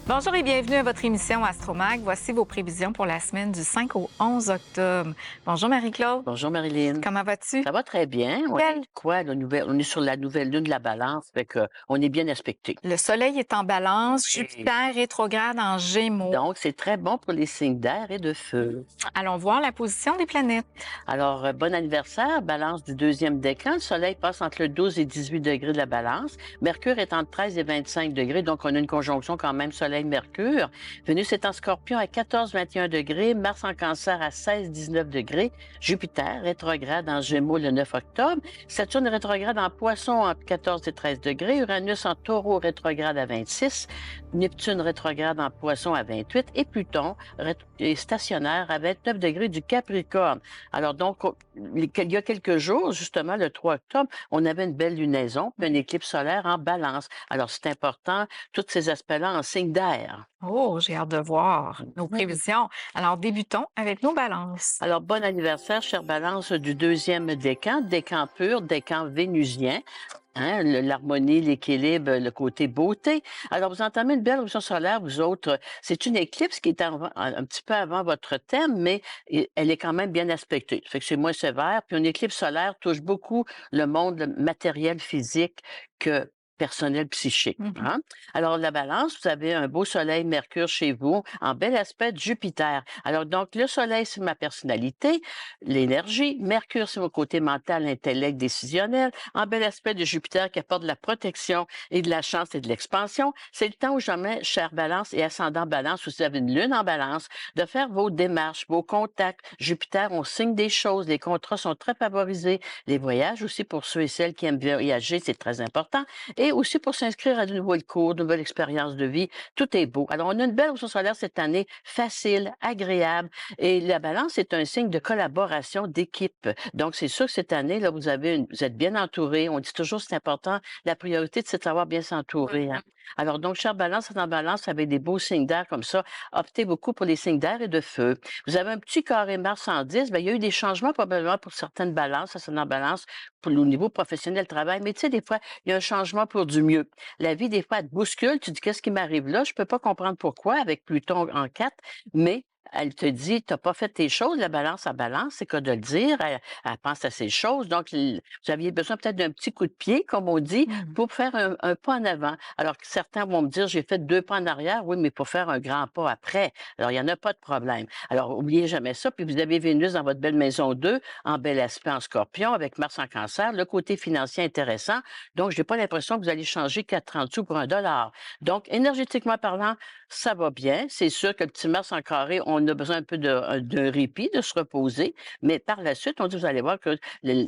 Bonjour et bienvenue à votre émission Astromag. Voici vos prévisions pour la semaine du 5 au 11 octobre. Bonjour Marie-Claude. Bonjour Marilyn. Comment vas-tu? Ça va très bien. On Quel- est quoi, on est sur la nouvelle lune de la balance, fait que on est bien respecté. Le Soleil est en balance, Oui. Jupiter rétrograde en Gémeaux. Donc, c'est très bon pour les signes d'air et de feu. Allons voir la position des planètes. Alors, bon anniversaire, balance du deuxième décan. Le soleil passe entre le 12 et 18 degrés de la balance. Mercure est entre 13 et 25 degrés, donc on a une conjonction quand même soleil-mercure. Vénus est en scorpion à 14-21 degrés, Mars en cancer à 16-19 degrés, Jupiter rétrograde en Gémeaux le 9 octobre, Saturne rétrograde en Poisson entre 14 et 13 degrés, Uranus en Taureau rétrograde à 26, Neptune rétrograde en Poisson à 28 et Pluton est stationnaire à 29 degrés du Capricorne. Alors donc, il y a quelques jours, justement, le 3 octobre, on avait une belle lunaison, puis une éclipse solaire en balance. Alors, c'est important, tous ces aspects-là en signe d'air. Oh, j'ai hâte de voir nos Oui. prévisions. Alors, débutons avec nos balances. Alors, bon anniversaire, chère balance du deuxième décan pur, décan vénusien. Hein, l'harmonie, l'équilibre, le côté beauté. Alors, vous entamez une belle éruption solaire, vous autres. C'est une éclipse qui est un petit peu avant votre thème, mais elle est quand même bien aspectée. Ça fait que c'est moins sévère. Puis une éclipse solaire touche beaucoup le monde matériel, physique que personnel psychique. Hein? Alors, la balance, vous avez un beau soleil, Mercure chez vous, en bel aspect de Jupiter. Alors, donc, le soleil, c'est ma personnalité, l'énergie. Mercure, c'est mon côté mental, intellect, décisionnel. En bel aspect de Jupiter qui apporte de la protection et de la chance et de l'expansion. C'est le temps où jamais, chère balance et ascendant balance, vous avez une lune en balance, de faire vos démarches, vos contacts. Jupiter, on signe des choses, les contrats sont très favorisés. Les voyages aussi pour ceux et celles qui aiment voyager, c'est très important. Et aussi pour s'inscrire à de nouvelles cours, de nouvelles expériences de vie. Tout est beau. Alors, on a une belle option solaire cette année, facile, agréable. Et la balance est un signe de collaboration, d'équipe. Donc, c'est sûr que cette année, là, vous êtes bien entouré. On dit toujours, c'est important. La priorité, c'est de savoir bien s'entourer. Hein. Alors, donc, chère balance, en balance avec des beaux signes d'air comme ça. Optez beaucoup pour les signes d'air et de feu. Vous avez un petit carré Mars en 10. Bien, il y a eu des changements probablement pour certaines balances, ascendant balance, pour le niveau professionnel travail. Mais tu sais, des fois, il y a un changement pour du mieux. La vie, des fois, elle te bouscule. Tu dis, qu'est-ce qui m'arrive là? Je peux pas comprendre pourquoi avec Pluton en 4, mais elle te dit, tu n'as pas fait tes choses, la balance à balance, c'est que de le dire, elle pense à ces choses. Donc, vous aviez besoin peut-être d'un petit coup de pied, comme on dit, pour faire un pas en avant. Alors que certains vont me dire, j'ai fait 2 pas en arrière, oui, mais pour faire un grand pas après. Alors, il n'y en a pas de problème. Alors, oubliez jamais ça. Puis, vous avez Vénus dans votre belle maison 2, en bel aspect en scorpion, avec Mars en cancer, le côté financier intéressant. Donc, j'ai pas l'impression que vous allez changer 4,30 sous pour $1. Donc, énergétiquement parlant, ça va bien. C'est sûr que le petit Mars en carré, on a besoin un peu de répit, de se reposer. Mais par la suite, on dit, vous allez voir que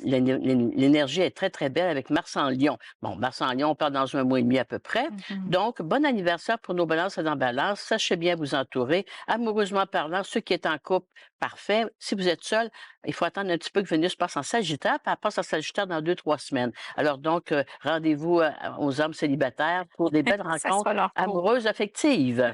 l'énergie est très, très belle avec Mars en Lion. Bon, Mars en Lion, on part dans un mois et demi à peu près. Donc, bon anniversaire pour nos balances et dans balance. Sachez bien vous entourer. Amoureusement parlant, ceux qui est en couple, parfait. Si vous êtes seul, il faut attendre un petit peu que Vénus passe en Sagittaire, puis elle passe en Sagittaire dans 2-3 semaines. Alors donc, rendez-vous aux hommes célibataires pour des belles Ça rencontres sera leur tour. amoureuses, affectives.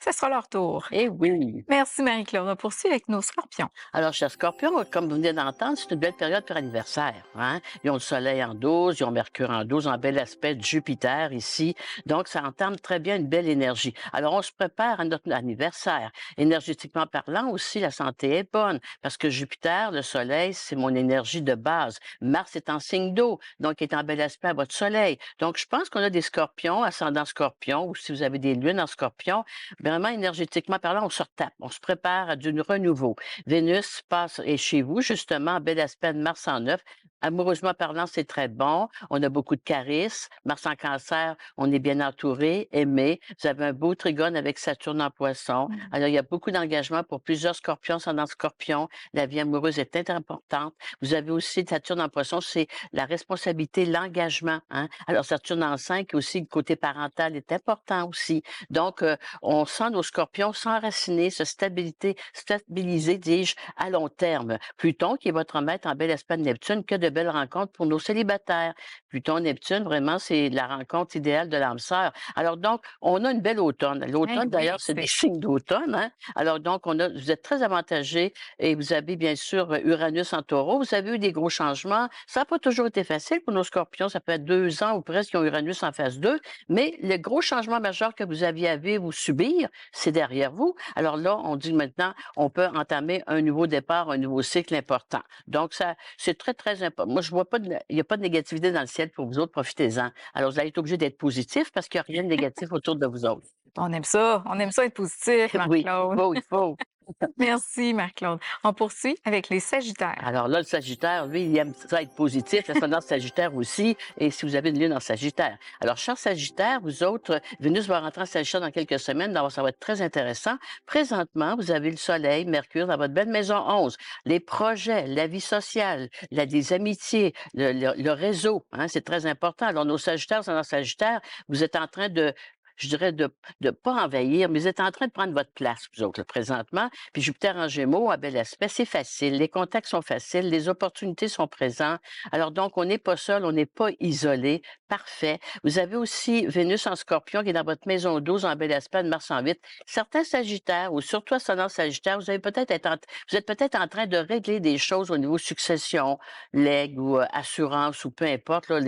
Ça sera leur tour. Eh oui! Merci Marie-Claude. On poursuit avec nos scorpions. Alors, cher Scorpion, comme vous venez d'entendre, c'est une belle période pour anniversaire. Hein? Ils ont le Soleil en 12, ils ont Mercure en 12, un bel aspect de Jupiter ici. Donc, ça entame très bien une belle énergie. Alors, on se prépare à notre anniversaire. Énergétiquement parlant aussi, la santé est bonne parce que Jupiter, le Soleil, c'est mon énergie de base. Mars est en signe d'eau, donc il est en bel aspect à votre Soleil. Donc, je pense qu'on a des Scorpions, ascendant Scorpion, ou si vous avez des lunes en Scorpion, vraiment énergétiquement parlant, on se retape, on se prépare à du renouveau. Vénus est chez vous, justement, bel aspect de Mars en 9. Amoureusement parlant, c'est très bon. On a beaucoup de charisme. Mars en cancer, on est bien entouré, aimé. Vous avez un beau trigone avec Saturne en poisson. Alors, il y a beaucoup d'engagement pour plusieurs scorpions, sont dans scorpion. La vie amoureuse est très importante. Vous avez aussi Saturne en poisson, c'est la responsabilité, l'engagement. Hein? Alors, Saturne en 5 aussi, le côté parental est important aussi. Donc, on sent nos scorpions s'enraciner, stabiliser, dis-je, à long terme. Pluton, qui est votre maître en bel aspect de Neptune, que de belles rencontres pour nos célibataires. Pluton-Neptune, vraiment, c'est la rencontre idéale de l'âme sœur. Alors donc, on a une belle automne. L'automne, Oui, d'ailleurs, c'est des signes d'automne, hein. Alors donc, vous êtes très avantagés et vous avez bien sûr Uranus en Taureau. Vous avez eu des gros changements. Ça n'a pas toujours été facile pour nos scorpions. Ça fait 2 ans ou presque qu'ils ont Uranus en phase 2. Mais le gros changement majeur que vous aviez à vivre ou subir, c'est derrière vous. Alors là, on dit maintenant, on peut entamer un nouveau départ, un nouveau cycle important. Donc, ça, c'est très, très important. Moi, je vois pas il n'y a pas de négativité dans le ciel pour vous autres. Profitez-en. Alors, vous allez être obligé d'être positif parce qu'il n'y a rien de négatif autour de vous autres. on aime ça être positif, Oui, Marc-Claude. il faut. Merci, Marc-Claude. On poursuit avec les Sagittaires. Alors là, le Sagittaire, lui, il aime ça être positif, l'ascendant Sagittaire aussi, et si vous avez une lune en Sagittaire. Alors, cher Sagittaire, vous autres, Vénus va rentrer en Sagittaire dans quelques semaines, donc ça va être très intéressant. Présentement, vous avez le Soleil, Mercure dans votre belle maison 11. Les projets, la vie sociale, des amitiés, le réseau, hein, c'est très important. Alors, nos Sagittaires, ascendant Sagittaire, vous êtes en train de je dirais de pas envahir, mais vous êtes en train de prendre votre place, vous autres, là, présentement. Puis Jupiter en Gémeaux, à bel aspect, c'est facile. Les contacts sont faciles, les opportunités sont présentes. Alors donc, on n'est pas seul, on n'est pas isolé. Parfait. Vous avez aussi Vénus en Scorpion qui est dans votre maison 12 en bel aspect de Mars en 8. Certains Sagittaires, ou surtout ascendant Sagittaire, vous êtes peut-être en train de régler des choses au niveau succession, legs ou assurance ou peu importe. Là,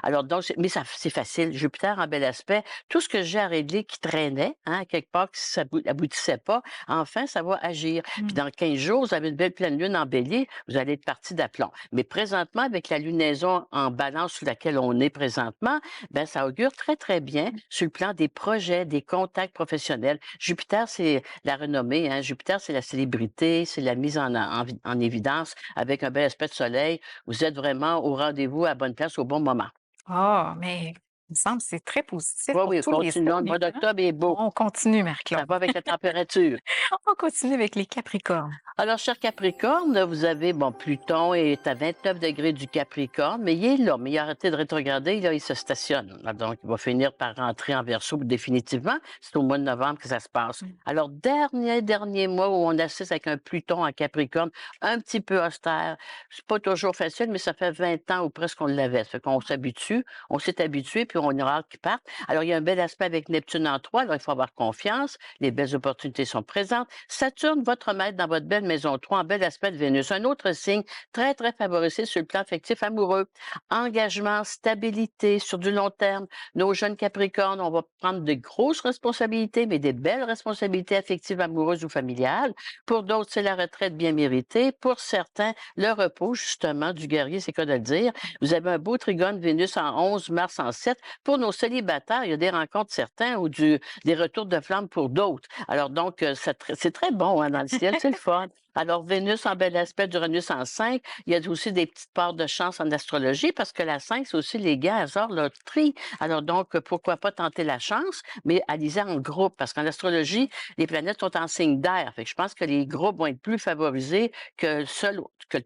alors donc, mais ça, c'est facile. Jupiter en bel aspect. Tout ce que j'ai à régler qui traînait, hein, quelque part, qui n'aboutissait pas, enfin, ça va agir. Puis dans 15 jours, vous avez une belle pleine lune en Bélier, vous allez être parti d'aplomb. Mais présentement, avec la lunaison en balance sur laquelle on est présentement, ben ça augure très, très bien sur le plan des projets, des contacts professionnels. Jupiter, c'est la renommée, hein. Jupiter, c'est la célébrité, c'est la mise en évidence avec un bel aspect de soleil. Vous êtes vraiment au rendez-vous, à bonne place, au bon moment. Ah, mais il me semble que c'est très positif Oui, pour oui, tous les continuons. Le signes, mois hein? d'octobre est beau. On continue, Ça Marc-Claude. va avec la température. On continue avec les Capricornes. Alors, cher Capricorne, vous avez, bon, Pluton est à 29 degrés du Capricorne, mais il est là, mais il a arrêté de rétrograder, là, il se stationne. Donc, il va finir par rentrer en Verseau définitivement. C'est au mois de novembre que ça se passe. Alors, dernier mois où on assiste avec un Pluton en Capricorne, un petit peu austère. C'est pas toujours facile, mais ça fait 20 ans ou presque qu'on l'avait. Ça fait qu'on s'habitue, on s'est habitué, puis on aura hâte qu'il parte. Alors, il y a un bel aspect avec Neptune en 3, alors il faut avoir confiance. Les belles opportunités sont présentes. Saturne, votre maître dans votre belle maison 3, en bel aspect de Vénus. Un autre signe très, très favorisé sur le plan affectif amoureux. Engagement, stabilité sur du long terme. Nos jeunes Capricornes, on va prendre de grosses responsabilités, mais des belles responsabilités affectives, amoureuses ou familiales. Pour d'autres, c'est la retraite bien méritée. Pour certains, le repos, justement, du guerrier, c'est quoi de le dire. Vous avez un beau trigone Vénus en 11, Mars en 7. Pour nos célibataires, il y a des rencontres certains ou des retours de flamme pour d'autres. Alors donc, c'est très bon, hein, dans le ciel, c'est le fun. Alors, Vénus en bel aspect, d'Uranus en 5. Il y a aussi des petites parts de chance en astrologie parce que la 5, c'est aussi les gains, hasard, loterie. Alors donc, pourquoi pas tenter la chance, mais aliser en groupe parce qu'en astrologie, les planètes sont en signe d'air. Fait que je pense que les groupes vont être plus favorisés que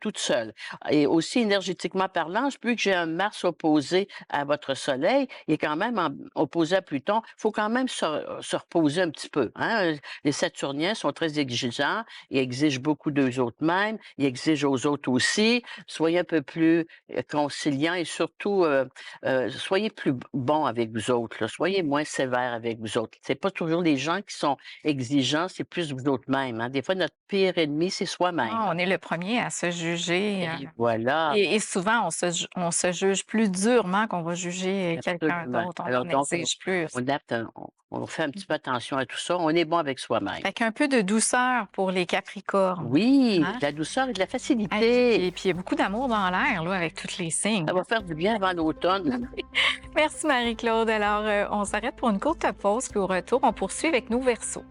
toutes seules. Et aussi, énergétiquement parlant, vu que j'ai un Mars opposé à votre Soleil, il est quand même opposé à Pluton. Il faut quand même se reposer un petit peu, hein. Les Saturniens sont très exigeants. Ils exigent beaucoup d'eux autres mêmes. Ils exigent aux autres aussi. Soyez un peu plus conciliants et surtout, soyez plus bons avec vous autres, là. Soyez moins sévères avec vous autres. C'est pas toujours les gens qui sont exigeants, c'est plus vous autres mêmes, hein. Des fois, notre pire ennemi, c'est soi-même. Ah, on est le premier à se juger. Et voilà. Et souvent, on se juge plus durement qu'on va juger quelqu'un Absolument. d'autre. Alors On donc, exige plus. on fait un petit peu attention à tout ça. On est bon avec soi-même. Fait qu'un peu de douceur pour les Capricornes. Oui, Hein? de la douceur et de la Et facilité. puis, il y a beaucoup d'amour dans l'air, là, avec tous les signes. Ça va faire du bien avant l'automne. Merci, Marie-Claude. Alors, on s'arrête pour une courte pause, puis au retour, on poursuit avec nos Verseaux.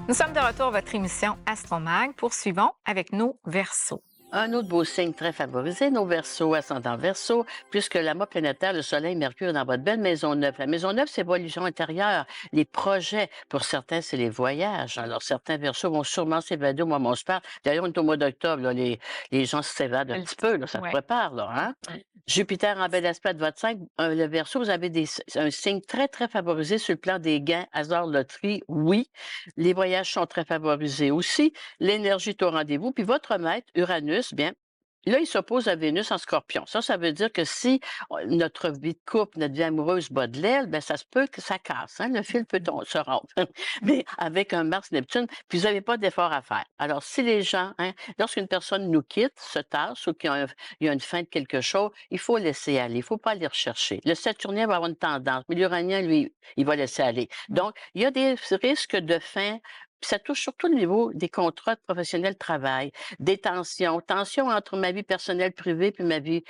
Nous sommes de retour à votre émission Astromag. Poursuivons avec nos Verseaux. Un autre beau signe très favorisé, nos Verseaux, ascendant Verseau, puisque l'amas planétaire, le Soleil, Mercure dans votre belle maison neuve. La maison neuve, c'est l'évolution intérieure, les projets. Pour certains, c'est les voyages. Alors, certains Verseaux vont sûrement s'évader au moment où on se parle. D'ailleurs, on est au mois d'octobre, là, les gens s'évadent un petit peu, là, ça se Oui. prépare, là, hein? Jupiter en bel aspect de votre 5, le Verseau, vous avez un signe très, très favorisé sur le plan des gains, hasard, loterie, oui. Les voyages sont très favorisés aussi. L'énergie est au rendez-vous. Puis votre maître, Uranus, bien, là, il s'oppose à Vénus en Scorpion. Ça veut dire que si notre vie de couple, notre vie amoureuse bat de l'aile, bien, ça se peut que ça casse, hein? Le fil peut se rompre. Mais avec un Mars-Neptune, puis vous n'avez pas d'effort à faire. Alors, si les gens, hein, lorsqu'une personne nous quitte, se tasse ou il y a une fin de quelque chose, il faut laisser aller. Il ne faut pas aller rechercher. Le Saturnien va avoir une tendance, mais l'Uranien, lui, il va laisser aller. Donc, il y a des risques de fin. Puis ça touche surtout le niveau des contrats de professionnel travail, des tensions entre ma vie personnelle privée puis ma vie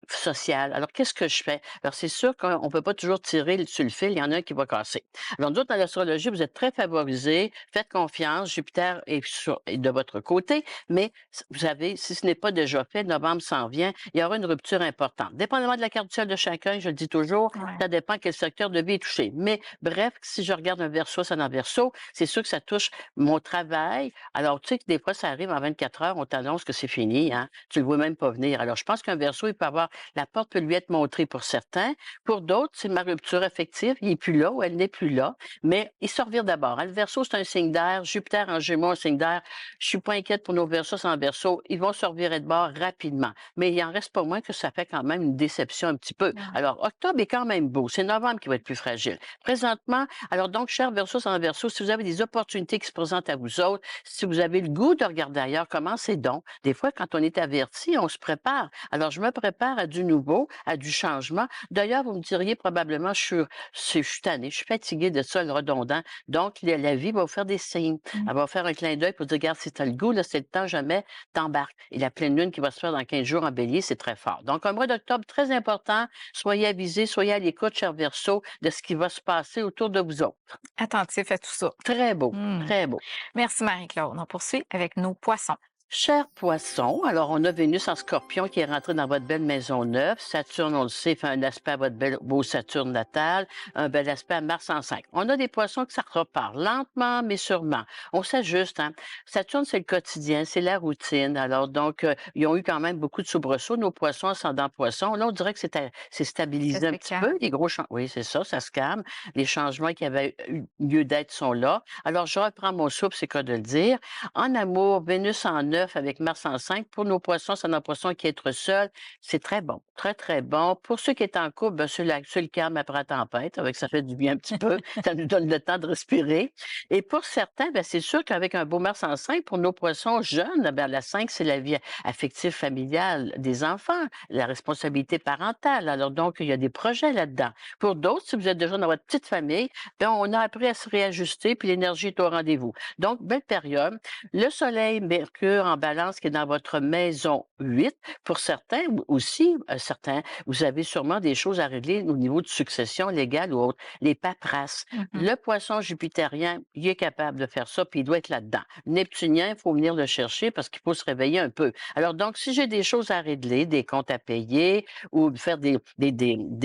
sociale. Alors, qu'est-ce que je fais? Alors, c'est sûr qu'on ne peut pas toujours tirer sur le fil, il y en a un qui va casser. Alors, d'autres, dans l'astrologie, vous êtes très favorisés, faites confiance, Jupiter est de votre côté, mais vous savez, si ce n'est pas déjà fait, novembre s'en vient, il y aura une rupture importante. Dépendamment de la carte du ciel de chacun, je le dis toujours, Ouais. ça dépend quel secteur de vie est touché. Mais bref, si je regarde un verso, ça un verso, c'est sûr que ça touche mon travail. Alors, tu sais que des fois, ça arrive en 24 heures, on t'annonce que c'est fini, hein? Tu le vois même pas venir. Alors, je pense qu'un verso, il peut avoir, la porte peut lui être montrée pour certains. Pour d'autres, c'est ma rupture affective. Il n'est plus là ou elle n'est plus là. Mais il se revire d'abord. Hein, le verso, c'est un signe d'air. Jupiter en Gémeaux, un signe d'air. Je suis pas inquiète pour nos versos en verso. Ils vont se revirer de bord rapidement. Mais il en reste pas moins que ça fait quand même une déception un petit peu. Ouais. Alors, octobre est quand même beau. C'est novembre qui va être plus fragile. Présentement, alors donc, cher verso en verso, si vous avez des opportunités qui se présentent à vous autres, si vous avez le goût de regarder ailleurs, commencez donc. Des fois, quand on est averti, on se prépare. Alors, je me prépare à du nouveau, à du changement. D'ailleurs, vous me diriez probablement, je suis tannée, je suis fatiguée de ça, le redondant. Donc, la vie va vous faire des signes. Mm. Elle va vous faire un clin d'œil pour dire, regarde, si tu as le goût, là, c'est le temps, jamais, t'embarques. Et la pleine lune qui va se faire dans 15 jours en bélier, c'est très fort. Donc, un mois d'octobre très important. Soyez avisés, soyez à l'écoute, cher Verseau, de ce qui va se passer autour de vous autres. Attentif à tout ça. Très beau, Mm. très beau. Merci Marie-Claude. On poursuit avec nos poissons. Cher poisson, alors on a Vénus en Scorpion qui est rentrée dans votre belle maison neuve. Saturne, on le sait, fait un aspect à votre beau Saturne natal, un bel aspect à Mars en 5. On a des poissons que ça repart lentement, mais sûrement. On s'ajuste, hein. Saturne, c'est le quotidien, c'est la routine. Alors donc, ils ont eu quand même beaucoup de soubresauts, nos poissons, ascendant poissons. Là, on dirait que c'est Ça stabilisé un se petit peu. calme. Les gros changements, oui, c'est ça se calme. Les changements qui avaient eu lieu d'être sont là. Alors, je reprends mon souffle, c'est quoi de le dire. En amour, Vénus en 9 avec Mars en 5. Pour nos poissons, c'est un poisson qui est être seul. C'est très bon, très, très bon. Pour ceux qui sont en couple, ben, sur le calme après la tempête, avec ça fait du bien un petit peu. Ça nous donne le temps de respirer. Et pour certains, ben, c'est sûr qu'avec un beau Mars en 5, pour nos poissons jeunes, ben, la 5, c'est la vie affective familiale des enfants, la responsabilité parentale. Alors donc, il y a des projets là-dedans. Pour d'autres, si vous êtes déjà dans votre petite famille, ben, on a appris à se réajuster, puis l'énergie est au rendez-vous. Donc, belle période. Le Soleil, Mercure en balance qui est dans votre maison 8. Pour certains aussi, certains, vous avez sûrement des choses à régler au niveau de succession légale ou autre. Les paperasses. Mhm. Le poisson jupitérien, il est capable de faire ça, puis il doit être là-dedans. Neptunien, il faut venir le chercher parce qu'il faut se réveiller un peu. Alors donc, si j'ai des choses à régler, des comptes à payer ou faire des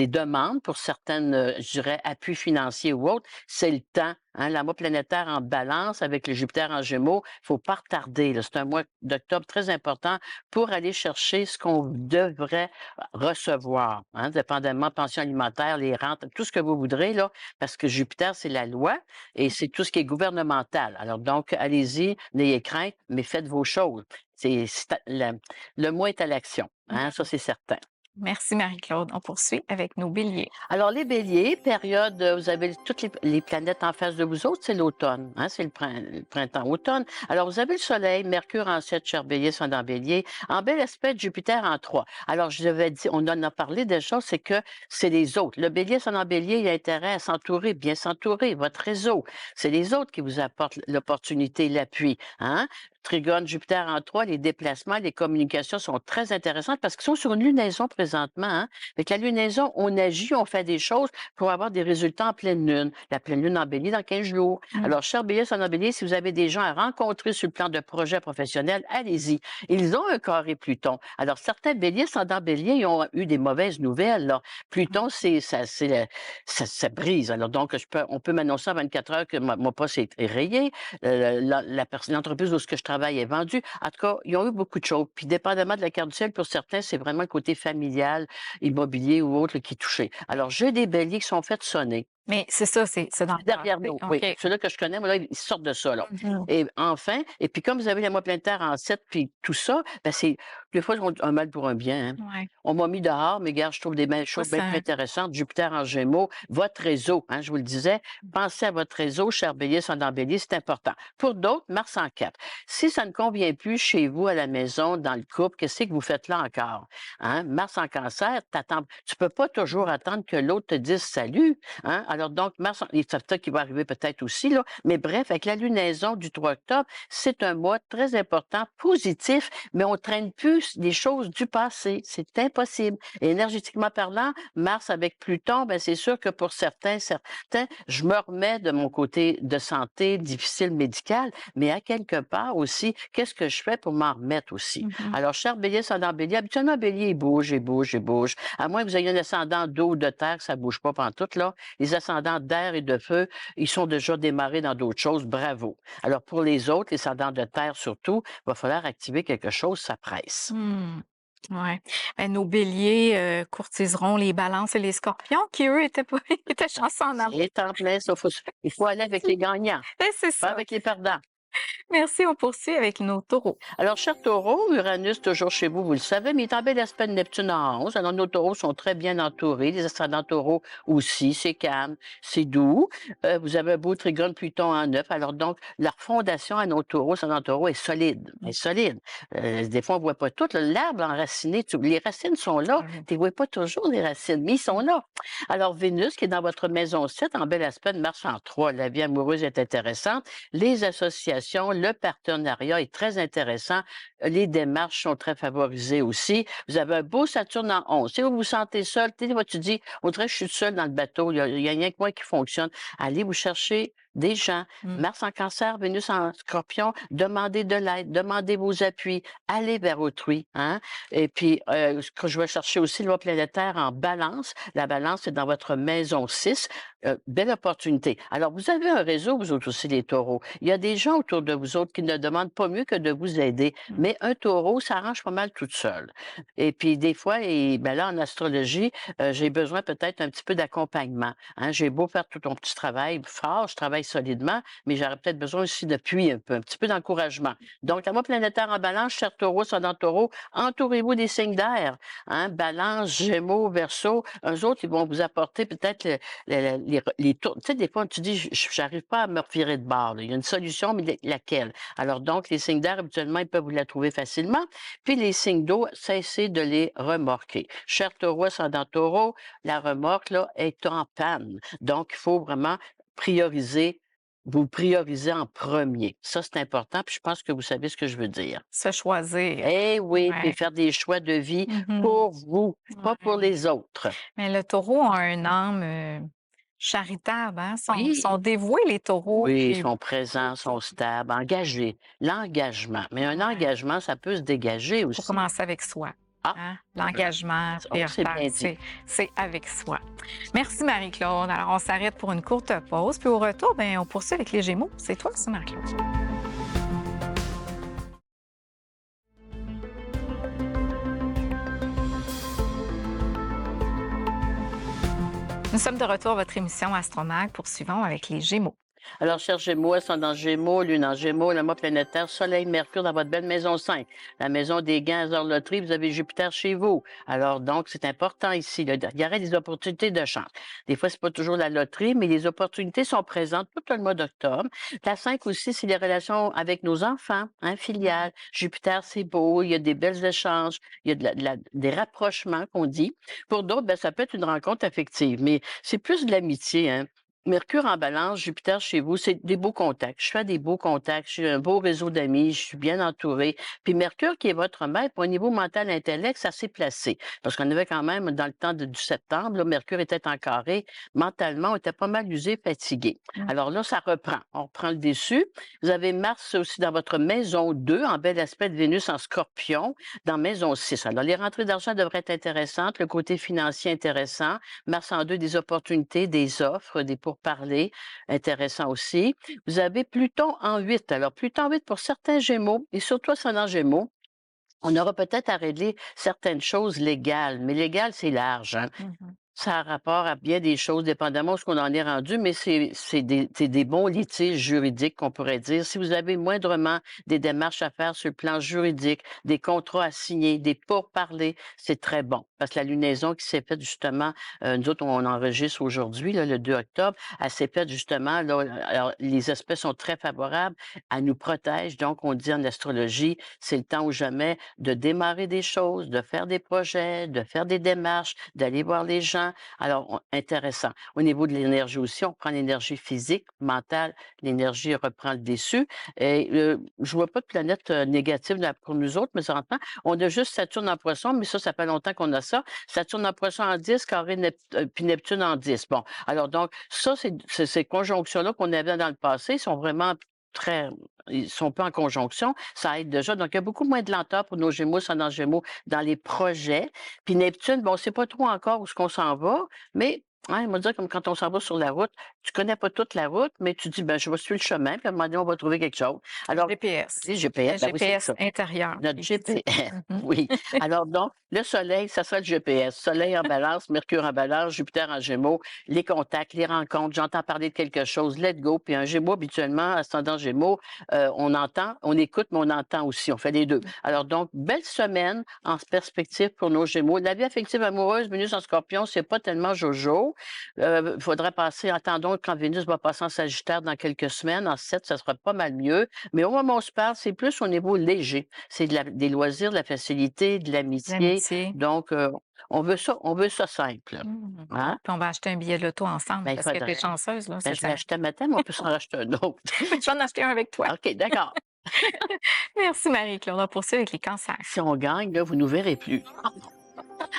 demandes pour certaines, je dirais, appuis financiers ou autres, c'est le temps. Hein, l'amas planétaire en balance avec le Jupiter en Gémeaux, il ne faut pas retarder. C'est un mois d'octobre très important pour aller chercher ce qu'on devrait recevoir, hein, dépendamment pension alimentaire, les rentes, tout ce que vous voudrez, là, parce que Jupiter, c'est la loi et c'est tout ce qui est gouvernemental. Alors donc, allez-y, n'ayez crainte, mais faites vos choses. Le mois est à l'action, hein, ça c'est certain. Merci Marie-Claude. On poursuit avec nos béliers. Alors, les béliers, période, vous avez toutes les planètes en face de vous autres, c'est l'automne, hein, c'est le printemps-automne. Alors, vous avez le soleil, Mercure en 7, cher bélier, sont dans bélier, en bel aspect, Jupiter en 3. Alors, je devais dire, on en a parlé déjà, c'est que c'est les autres. Le bélier, sont dans bélier, il a intérêt à s'entourer, bien s'entourer, votre réseau. C'est les autres qui vous apportent l'opportunité, l'appui, hein. Trigone, Jupiter en 3, les déplacements, les communications sont très intéressantes parce qu'ils sont sur une lunaison présentement, hein. Avec la lunaison, on agit, on fait des choses pour avoir des résultats en pleine lune. La pleine lune en Bélier dans 15 jours. Mmh. Alors, cher Bélier, son Bélier, si vous avez des gens à rencontrer sur le plan de projet professionnel, allez-y. Ils ont un carré Pluton. Alors, certains Béliers, ascendant Bélier, ils ont eu des mauvaises nouvelles, là. Pluton, ça brise. Alors, donc, on peut m'annoncer en 24 heures que mon poste est rayé, l'entreprise où ce que je travaille est vendue. En tout cas, ils ont eu beaucoup de choses. Puis, dépendamment de la carte du ciel, pour certains, c'est vraiment le côté familial, immobilier ou autre qui est touché. Alors, j'ai des béliers qui sont faits sonner. Mais c'est ça, c'est dans le Derrière passé. nous, oui. OK. Ceux-là que je connais, moi, là, ils sortent de ça, là. Mmh. Et enfin, et puis comme vous avez la mois plein de terre en 7, puis tout ça, ben c'est des fois, on un mal pour un bien, hein. Ouais. On m'a mis dehors, mais regarde, je trouve des belles Toi, choses bien plus ça intéressantes. Jupiter en Gémeaux, votre réseau, hein, je vous le disais, pensez à votre réseau, cher Bélier, son Bélier, c'est important. Pour d'autres, Mars en 4. Si ça ne convient plus chez vous, à la maison, dans le couple, qu'est-ce que vous faites là encore? Hein? Mars en Cancer, tu peux pas toujours attendre que l'autre te dise salut, hein? Alors donc, c'est ça qui va arriver peut-être aussi, là. Mais bref, avec la lunaison du 3 octobre, c'est un mois très important, positif, mais on traîne plus des choses du passé. C'est impossible. Et énergétiquement parlant, Mars avec Pluton, ben c'est sûr que pour certains, je me remets de mon côté de santé difficile médical, mais à quelque part aussi, qu'est-ce que je fais pour m'en remettre aussi? Mmh. Alors, cher Bélier, ascendant Bélier, habituellement, Bélier, il bouge, il bouge, il bouge. À moins que vous ayez un ascendant d'eau ou de terre, ça bouge pas pantoute, là. Les ascendants d'air et de feu, ils sont déjà démarrés dans d'autres choses. Bravo. Alors, pour les autres, les ascendants de terre surtout, il va falloir activer quelque chose, ça presse. Mmh. Ouais. Ben, nos béliers, courtiseront les balances et les scorpions qui, eux, étaient pas étaient chanceux en amour. C'est en plein ça. Il faut aller avec les gagnants, Et c'est pas ça. avec les perdants. Merci, on poursuit avec nos taureaux. Alors, cher Taureau, Uranus, toujours chez vous, vous le savez, mais il est en bel aspect de Neptune en 11. Alors, nos taureaux sont très bien entourés. Les ascendants taureaux aussi, c'est calme, c'est doux. Vous avez un beau trigone Pluton en 9. Alors, donc, leur fondation à nos taureaux, ascendants taureaux, est solide. Est solide. Des fois, on ne voit pas tout. Là, l'arbre enraciné, les racines sont là. Mmh. Tu ne vois pas toujours les racines, mais ils sont là. Alors, Vénus, qui est dans votre maison 7, en bel aspect de Mars en 3. La vie amoureuse est intéressante. Les associations, le partenariat est très intéressant. Les démarches sont très favorisées aussi. Vous avez un beau Saturne en 11. Si vous vous sentez seul, tu dis, on dirait que je suis seul dans le bateau, il y a rien que moi qui fonctionne. Allez vous chercher des gens. Mmh. Mars en Cancer, Vénus en Scorpion, demandez de l'aide, demandez vos appuis, allez vers autrui, hein? Et puis, ce que je vais chercher aussi, le loi planétaire en Balance. La Balance, c'est dans votre maison 6. Belle opportunité. Alors, vous avez un réseau, vous autres aussi, les taureaux. Il y a des gens autour de vous autres qui ne demandent pas mieux que de vous aider. Mais un taureau, ça arrange pas mal toute seule. Et puis, des fois, ben là, en astrologie, j'ai besoin peut-être un petit peu d'accompagnement, hein. J'ai beau faire tout ton petit travail fort, je travaille solidement, mais j'aurais peut-être besoin aussi d'appui un petit peu d'encouragement. Donc, la moi planétaire en Balance, cher Taureau, ascendant Taureau, entourez-vous des signes d'air, hein. Balance, Gémeaux, Verseau, eux autres, ils vont vous apporter peut-être les tours. Tu sais, des fois, tu dis, j'arrive pas à me revirer de bord, là. Il y a une solution, mais laquelle? Alors donc, les signes d'air, habituellement, ils peuvent vous la trouver facilement. Puis les signes d'eau, cessez de les remorquer. Cher Taureau, ascendant Taureau, la remorque, là, est en panne. Donc, il faut vraiment prioriser, vous priorisez en premier. Ça, c'est important, puis je pense que vous savez ce que je veux dire. Se choisir. Eh oui, puis Ouais. faire des choix de vie Mmh. pour vous, pas pour Ouais. les autres. Mais le taureau a un âme, charitable, hein? Sont Oui. dévoués, les taureaux, Oui, ils puis sont présents, sont stables, engagés. L'engagement. Mais un ouais, engagement, ça peut se dégager faut aussi. commencer avec soi, Ah, hein? L'engagement oh, c'est prioritaire, bien dit. c'est avec soi. Merci Marie-Claude. Alors, on s'arrête pour une courte pause, puis au retour, ben, on poursuit avec les Gémeaux. C'est toi, c'est Marie-Claude. Nous sommes de retour à votre émission Astromag. Poursuivons avec les Gémeaux. Alors, chers Gémeaux, ascendant Gémeaux, Lune en Gémeaux, le mois planétaire, Soleil, Mercure dans votre belle maison 5. La maison des gains, heures loterie, vous avez Jupiter chez vous. Alors, donc, c'est important ici. Là. Il y aurait des opportunités de chance. Des fois, c'est pas toujours la loterie, mais les opportunités sont présentes tout le mois d'octobre. La 5 aussi, c'est les relations avec nos enfants, hein, filiales. Jupiter, c'est beau, il y a des belles échanges, il y a des rapprochements qu'on dit. Pour d'autres, ben, ça peut être une rencontre affective, mais c'est plus de l'amitié, hein. Mercure en balance, Jupiter chez vous, c'est des beaux contacts. Je fais des beaux contacts, j'ai un beau réseau d'amis, je suis bien entourée. Puis Mercure, qui est votre maître, au niveau mental intellect, ça s'est placé. Parce qu'on avait quand même, dans le temps du septembre, là, Mercure était en carré. Mentalement, on était pas mal usé, fatigué. Mmh. Alors là, ça reprend. On reprend le dessus. Vous avez Mars aussi dans votre maison 2, en bel aspect de Vénus en scorpion, dans maison 6. Alors, les rentrées d'argent devraient être intéressantes, le côté financier intéressant. Mars en 2, des opportunités, des offres, des pourparlers intéressants aussi. Vous avez Pluton en 8. Alors, Pluton en 8 pour certains Gémeaux et surtout ascendant Gémeaux. On aura peut-être à régler certaines choses légales, mais légal, c'est large, hein. Mmh. Ça a rapport à bien des choses, dépendamment de ce qu'on en est rendu, mais c'est des bons litiges juridiques qu'on pourrait dire. Si vous avez moindrement des démarches à faire sur le plan juridique, des contrats à signer, des pourparlers, c'est très bon. Parce que la lunaison qui s'est faite justement, nous autres, on enregistre aujourd'hui, là, le 2 octobre, elle s'est faite justement, là, alors, les aspects sont très favorables, elle nous protège. Donc, on dit en astrologie, c'est le temps ou jamais de démarrer des choses, de faire des projets, de faire des démarches, d'aller voir les gens. Alors, intéressant. Au niveau de l'énergie aussi, on prend l'énergie physique, mentale, l'énergie reprend le dessus. Et je vois pas de planète négative là, pour nous autres, mais on a juste Saturne en poisson, mais ça fait longtemps qu'on a ça. Saturne en poisson en 10, carré puis Neptune en 10. Bon, alors donc, ça, ces conjonctions-là qu'on avait dans le passé sont vraiment très, ils sont pas en conjonction, ça aide déjà. Donc, il y a beaucoup moins de lenteur pour nos Gémeaux, ascendant Gémeaux, dans les projets. Puis Neptune, bon, on sait pas trop encore où est-ce qu'on s'en va, mais hein, on va dire comme quand on s'en va sur la route, tu connais pas toute la route, mais tu dis, ben, je vais suivre le chemin, puis à un moment donné, on va trouver quelque chose. Alors, GPS. les Le GPS, ben oui, c'est GPS ça. intérieur Notre qui dit. GPS, Mmh. oui. Alors donc, le soleil, ça sera le GPS. Soleil en balance, Mercure en balance, Jupiter en gémeaux, les contacts, les rencontres, j'entends parler de quelque chose, let go. Puis un gémeaux, habituellement, ascendant gémeaux, on entend, on écoute, mais on entend aussi, on fait les deux. Alors donc, belle semaine en perspective pour nos gémeaux. La vie affective amoureuse, Vénus en scorpion, c'est pas tellement jojo. Il faudrait passer, attendons quand Vénus va passer en Sagittaire dans quelques semaines, en 7, ça sera pas mal mieux. Mais au moment où on se parle, c'est plus au niveau léger. C'est des loisirs, de la facilité, de l'amitié. L'amitié. Donc, on veut ça simple. Mmh. Hein? Puis on va acheter un billet de l'auto ensemble Ben, il parce que tu es faudrait. chanceuse, là, Ben, c'est je vais ça. acheter un matin, mais on peut s'en racheter un autre. Je vais en acheter un avec toi. OK, d'accord. Merci Marie-Claude. On poursuit avec les cancers. Si on gagne, là, vous ne nous verrez plus.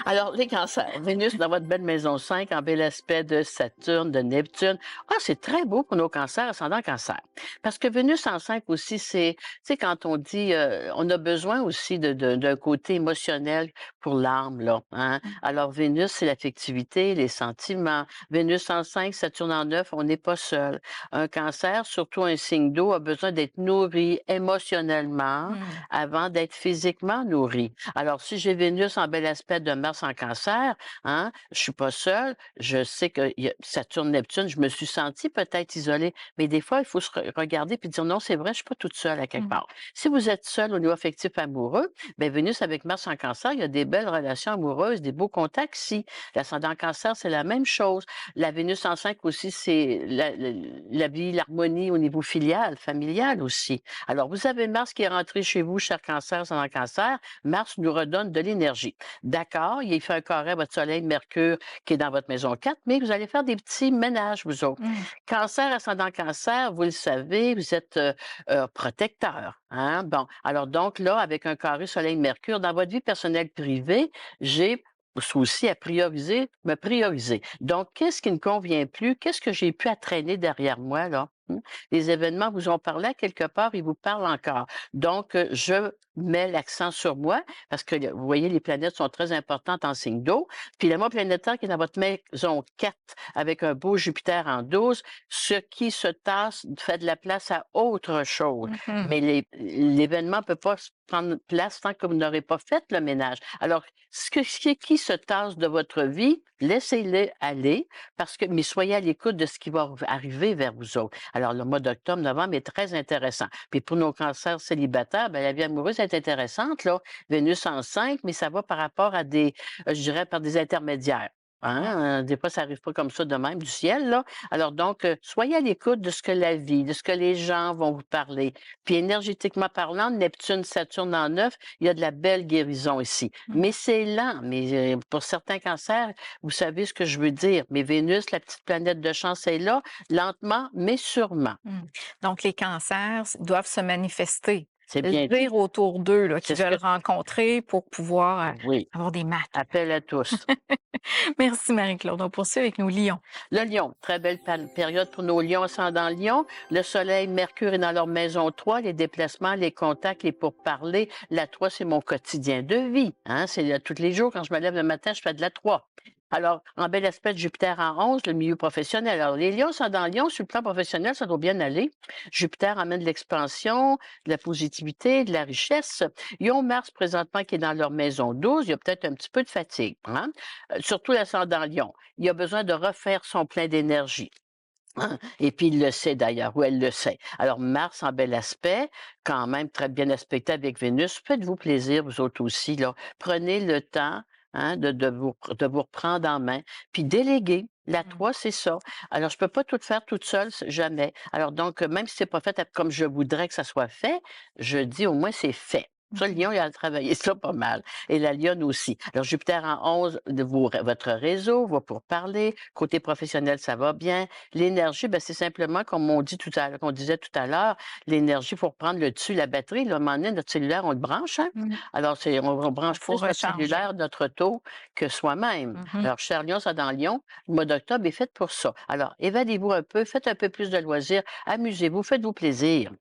Alors, les cancers, Vénus dans votre belle maison 5, en bel aspect de Saturne, de Neptune. Ah, c'est très beau pour nos cancers, ascendant cancer. Parce que Vénus en 5 aussi, c'est, tu sais, quand on dit, on a besoin aussi d'un côté émotionnel pour l'âme, là. Hein? Mmh. Alors, Vénus, c'est l'affectivité, les sentiments. Vénus en 5, Saturne en 9, on n'est pas seul. Un cancer, surtout un signe d'eau, a besoin d'être nourri émotionnellement Mmh. avant d'être physiquement nourri. Alors, si j'ai Vénus en bel aspect de Mars en cancer, hein, je suis pas seule. Je sais que Saturne, Neptune, je me suis sentie peut-être isolée. Mais des fois, il faut se regarder puis dire non, c'est vrai, je suis pas toute seule à quelque Mmh. part. Si vous êtes seul au niveau affectif amoureux, ben Vénus avec Mars en cancer, il y a des belles relations amoureuses, des beaux contacts. Si l'ascendant cancer, c'est la même chose. La Vénus en 5 aussi, c'est la vie, l'harmonie au niveau filial, familial aussi. Alors, vous avez Mars qui est rentré chez vous, cher cancer, ascendant cancer. Mars nous redonne de l'énergie. D'accord, il fait un carré à votre soleil, Mercure, qui est dans votre maison 4, mais vous allez faire des petits ménages, vous autres. Mmh. Cancer, ascendant cancer, vous le savez, vous êtes protecteur. Hein? Bon, alors donc là, avec un carré soleil-mercure, dans votre vie personnelle privée, j'ai souci à prioriser, me prioriser. Donc, qu'est-ce qui ne convient plus? Qu'est-ce que j'ai pu à traîner derrière moi, là? Les événements vous ont parlé à quelque part, ils vous parlent encore. Donc, je mets l'accent sur moi parce que vous voyez, les planètes sont très importantes en signe d'eau. Puis le mois planétaire qui est dans votre maison 4 avec un beau Jupiter en 12, ce qui se tasse fait de la place à autre chose. Mmh. Mais l'événement ne peut pas prendre place tant que vous n'aurez pas fait le ménage. Alors, qui se tasse de votre vie, laissez-le aller mais soyez à l'écoute de ce qui va arriver vers vous autres. Alors, le mois d'octobre, novembre est très intéressant. Puis pour nos cancers célibataires, ben, la vie amoureuse est intéressante, là. Vénus en 5, mais ça va par rapport à je dirais, par des intermédiaires. Hein? Des fois, ça arrive pas comme ça de même, du ciel, là. Alors donc, soyez à l'écoute de ce que la vie, de ce que les gens vont vous parler. Puis énergétiquement parlant, Neptune, Saturne en 9, il y a de la belle guérison ici. Mmh. Mais c'est lent. Mais pour certains cancers, vous savez ce que je veux dire. Mais Vénus, la petite planète de chance, est là, lentement, mais sûrement. Mmh. Donc les cancers doivent se manifester, C'est bien dit. dire autour d'eux là, qu'ils C'est ce que... veulent rencontrer pour pouvoir, Oui, avoir des matchs. appel à tous. Merci Marie-Claude. On poursuit avec nos lions. Le lion, très belle période pour nos lions ascendant lion. Le soleil, Mercure est dans leur maison 3, les déplacements, les contacts, les pourparlers. La 3, c'est mon quotidien de vie. Hein? C'est tous les jours, quand je me lève le matin, je fais de la 3. Alors, en bel aspect de Jupiter en 11, le milieu professionnel. Alors, les lions sont dans lion, sur le plan professionnel, ça doit bien aller. Jupiter amène de l'expansion, de la positivité, de la richesse. Ils ont Mars présentement qui est dans leur maison 12, il y a peut-être un petit peu de fatigue. Hein? Surtout l'ascendant lion. Il a besoin de refaire son plein d'énergie. Hein? Et puis, il le sait d'ailleurs, ou elle le sait. Alors, Mars en bel aspect, quand même très bien aspecté avec Vénus. Faites-vous plaisir, vous autres aussi. Là. Prenez le temps, hein, de vous reprendre en main, puis déléguer. La Mmh. 3, c'est ça. Alors, je ne peux pas tout faire toute seule, jamais. Alors, donc, même si ce n'est pas fait comme je voudrais que ça soit fait, je dis au moins c'est fait. Ça, le Mmh. lion, il a travaillé ça pas mal. Et la lionne aussi. Alors, Jupiter en 11, votre réseau va pour parler. Côté professionnel, ça va bien. L'énergie, ben, c'est simplement, comme on dit qu'on disait tout à l'heure, l'énergie, il faut reprendre le dessus, la batterie. Là, à un moment donné, notre cellulaire, on le branche. Hein? Mmh. Alors, on branche Faut plus notre recharger. cellulaire, notre auto, que soi-même. Mmh. Alors, cher lion, ça dans lion, le mois d'octobre est fait pour ça. Alors, évadez-vous un peu, faites un peu plus de loisirs, amusez-vous, faites-vous plaisir.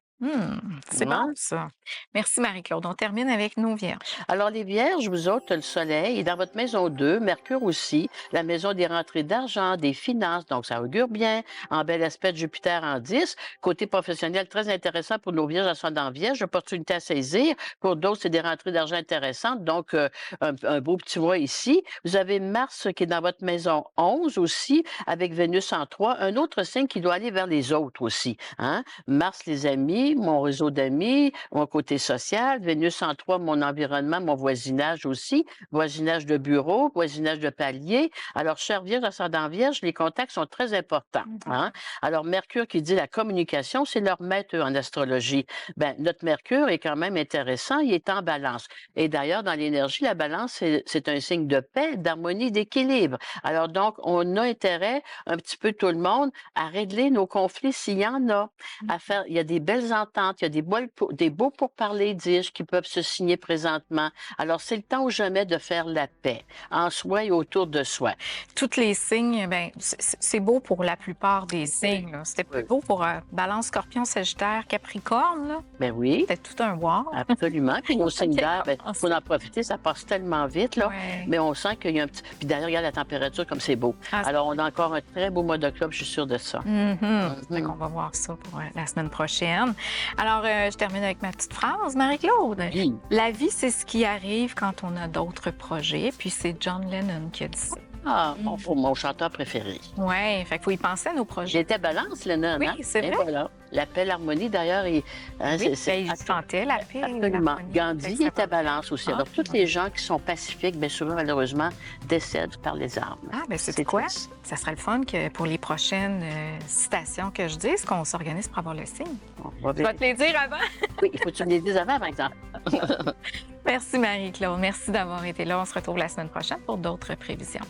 C'est bon Hein? ça. Merci Marie-Claude. On termine avec nos vierges. Alors, les Vierges, vous autres, le Soleil est dans votre maison 2, Mercure aussi, la maison des rentrées d'argent, des finances, donc ça augure bien. En bel aspect de Jupiter en 10. Côté professionnel, très intéressant pour nos Vierges ascendant Vierge, opportunité à saisir. Pour d'autres, c'est des rentrées d'argent intéressantes, donc un beau petit voix ici. Vous avez Mars qui est dans votre maison 11 aussi, avec Vénus en 3, un autre signe qui doit aller vers les autres aussi. Hein? Mars, les amis, mon réseau d'amis, mon côté social, Vénus en 3, mon environnement, mon voisinage aussi, voisinage de bureau, voisinage de palier. Alors, cher Vierge, ascendant Vierge, les contacts sont très importants. Mmh. Hein? Alors, Mercure qui dit la communication, c'est leur maître en astrologie. Ben, notre Mercure est quand même intéressant, il est en balance. Et d'ailleurs, dans l'énergie, la balance, c'est un signe de paix, d'harmonie, d'équilibre. Alors donc, on a intérêt, un petit peu tout le monde, à régler nos conflits s'il y en a. À faire, il y a des belles ententes, il y a des beaux pourparlers, dis-je, qui peuvent se signer présentement. Alors, c'est le temps ou jamais de faire la paix, en soi et autour de soi. Tous les signes, ben, c'est beau pour la plupart des signes, là. C'était plus Oui. beau pour Balance, Scorpion, Sagittaire, Capricorne, là. Ben oui, C'était tout un wow. absolument. Puis nos signes d'air, il commence. faut en profiter, ça passe tellement vite, là. Ouais. Mais on sent qu'il y a un petit... Puis d'ailleurs, regarde la température comme c'est beau. Ah, Alors, on a encore un très beau mois d'octobre, je suis sûre de ça. Fait qu'on va voir ça pour la semaine prochaine. Alors, je termine avec ma petite phrase, Marie-Claude. Oui. La vie, c'est ce qui arrive quand on a d'autres projets. Puis c'est John Lennon qui a dit ça. Ah, mon chanteur préféré. Oui, fait qu'il faut y penser à nos projets. J'étais balance, Lennon. Oui, hein? c'est Et vrai. voilà. L'appel harmonie, d'ailleurs, hein, Oui, ben, il chantait la paix. absolument. l'harmonie. Gandhi Fait que ça était va. balance aussi. Ah, Alors, tous les gens qui sont pacifiques, bien souvent, malheureusement, décèdent par les armes. Ah, ben c'est quoi? triste. Ça serait le fun que pour les prochaines citations que je dise, qu'on s'organise pour avoir le signe. On va Je vais te les dire avant. Oui, il faut que tu me les dises avant, par exemple. Merci Marie-Claude. Merci d'avoir été là. On se retrouve la semaine prochaine pour d'autres prévisions.